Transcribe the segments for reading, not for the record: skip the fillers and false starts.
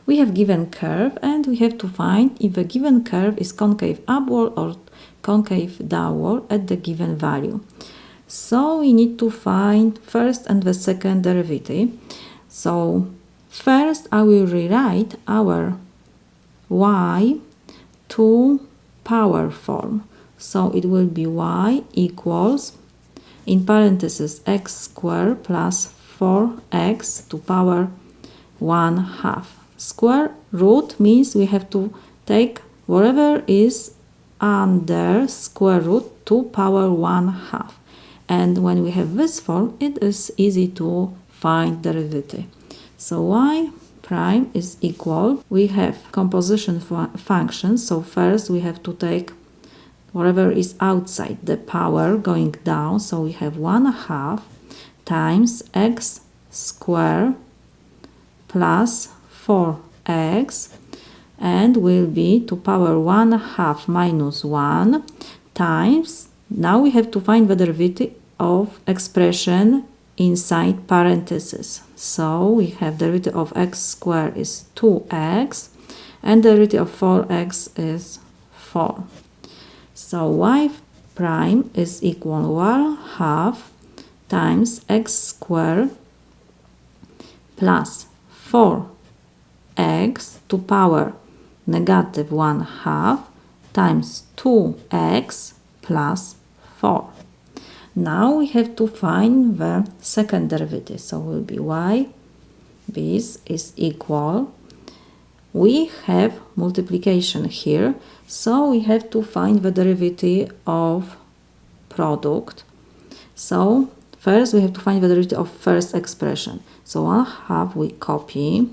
We have given curve and we have to find if a given curve is concave upward or concave downward at the given value. So we need to find first and the second derivative. So first I will rewrite our y to power form. So it will be y equals, in parentheses, x squared plus 4x to power 1/2. Square root means we have to take whatever is under square root to power 1/2. And when we have this form, it is easy to find derivative. So y prime is equal, we have composition functions, so first we have to take whatever is outside the power going down, so we have 1/2 times x squared plus 4x, and will be to power 1/2 minus 1 times, now we have to find the derivative of expression inside parentheses. So we have derivative of x squared is 2x and derivative of 4x is 4. So y prime is equal 1/2 times x squared plus 4x to power negative 1/2 times 2x plus 4. Now we have to find the second derivative. So it will be y, this is equal, we have multiplication here, so we have to find the derivative of product. So first we have to find the derivative of first expression. So 1/2 we copy,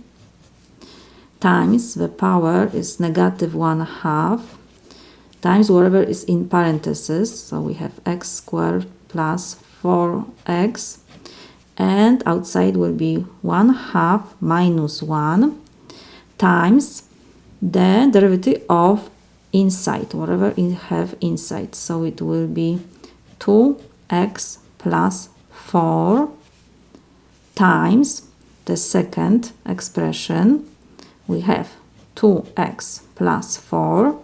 times the power is negative 1/2 times whatever is in parentheses, so we have x squared plus 4x, and outside will be 1/2 minus 1 times the derivative of inside, whatever you have inside, so it will be 2x plus 4 times the second expression, we have 2x plus 4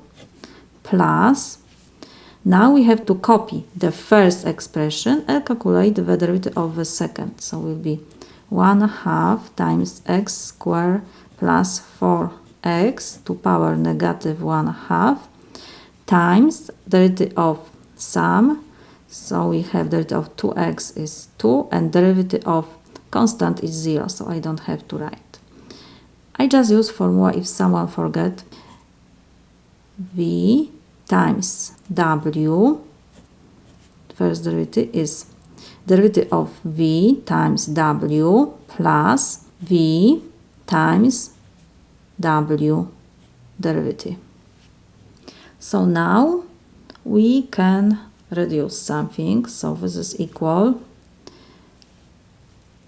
plus, now we have to copy the first expression and calculate the derivative of the second. So it will be 1/2 times x squared plus 4x to power negative 1/2 times derivative of sum. So we have derivative of 2x is 2 and derivative of constant is 0. So I don't have to write. I just use formula if someone forget. V times w, first derivative is derivative of v times w plus v times w derivative. So now we can reduce something, so this is equal,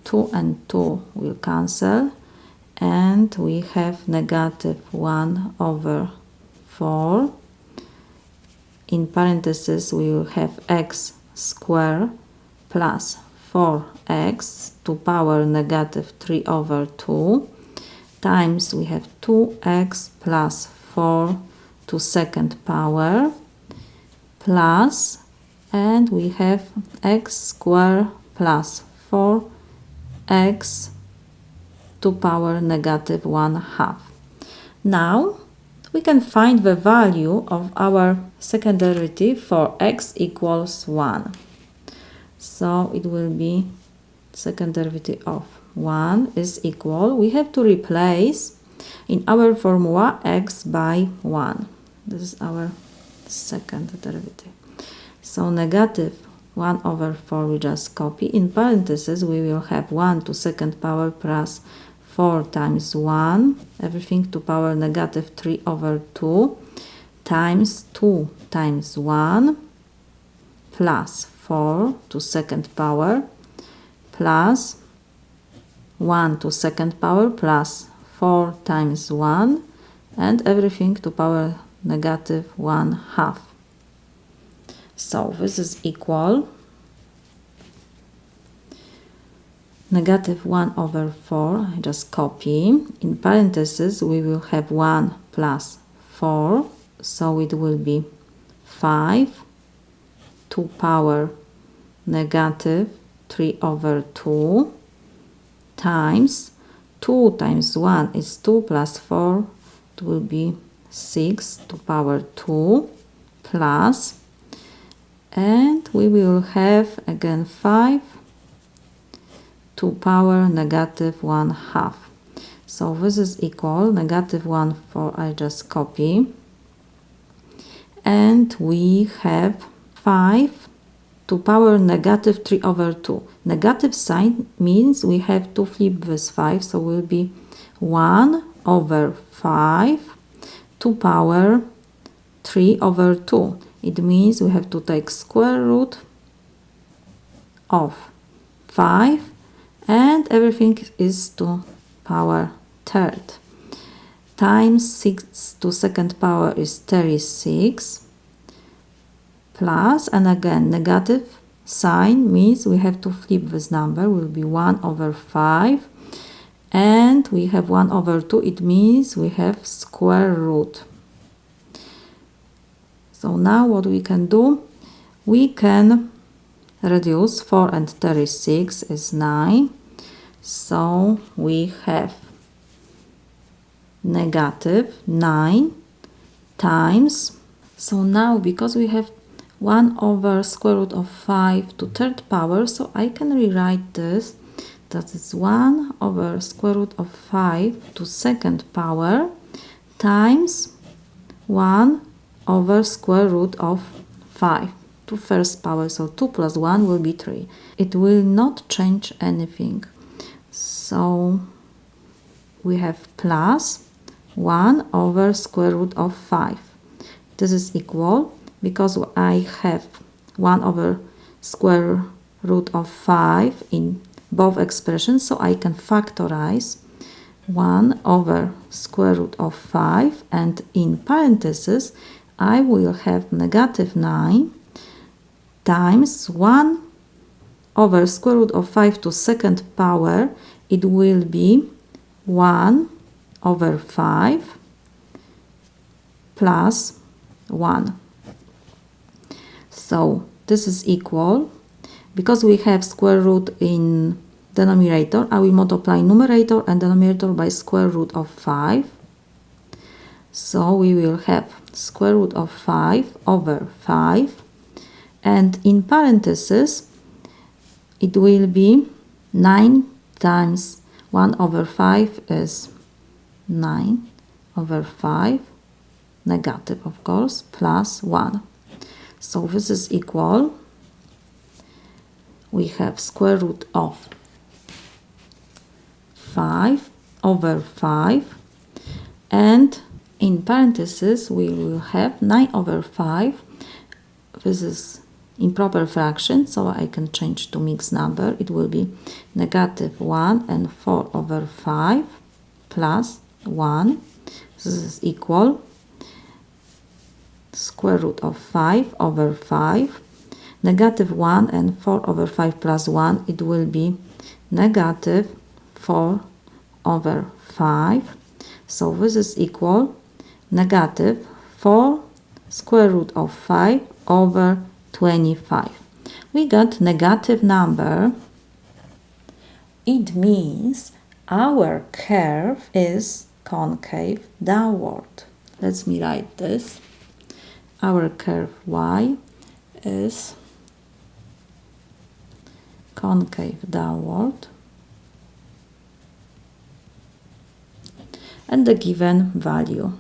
2 and 2 will cancel, and we have negative 1/4. In parentheses we will have x squared plus 4x to power negative 3/2 times we have 2x plus 4 to second power plus, and we have x squared plus 4x to power negative 1/2. Now we can find the value of our second derivative for x equals 1. So it will be second derivative of 1 is equal, we have to replace in our formula x by 1. This is our second derivative. So negative 1/4 we just copy. In parentheses we will have 1 to second power plus 4 times 1, everything to power negative 3/2 times 2 times 1 plus 4 to second power plus 1 to second power plus 4 times 1 and everything to power negative 1/2. So this is equal negative 1 over 4, I just copy. In parentheses, we will have 1 plus 4, so it will be 5 to power negative 3 over 2 times 2 times 1 is 2 plus 4, it will be 6 to power 2 plus, and we will have again 5 to power negative 1/2. So this is equal negative 1, 4, I just copy. And we have 5 to power negative 3 over 2. Negative sign means we have to flip this 5, so will be 1 over 5 to power 3 over 2. It means we have to take square root of 5 and everything is to power third. Times 6 to second power is 36 plus, and again negative sign means we have to flip this number, will be 1 over 5 and we have 1 over 2, it means we have square root. So now what we can do, we can reduce 4 and 36 is 9, so we have negative 9 times, so now because we have 1 over square root of 5 to third power, so I can rewrite this, that is 1 over square root of 5 to second power times 1 over square root of 5 to first power, so 2 plus 1 will be 3. It will not change anything. So we have plus 1 over square root of 5. This is equal, because I have 1 over square root of 5 in both expressions, so I can factorize 1 over square root of 5, and in parentheses I will have negative 9 times 1 over square root of 5 to second power, it will be 1 over 5 plus 1. So this is equal, because we have square root in denominator, I will multiply numerator and denominator by square root of 5. So we will have square root of 5 over 5, and in parentheses it will be 9 times 1 over 5 is 9 over 5, negative of course, plus 1. So this is equal, we have square root of 5 over 5, and in parentheses we will have 9 over 5. This is improper fraction, so I can change to mixed number. It will be negative 1 and 4 over 5 plus 1. This is equal square root of 5 over 5. Negative 1 and 4 over 5 plus 1, it will be negative 4 over 5. So this is equal negative 4 square root of 5 over 25. We got negative number. It means our curve is concave downward. Let me write this. Our curve y is concave downward, and the given value.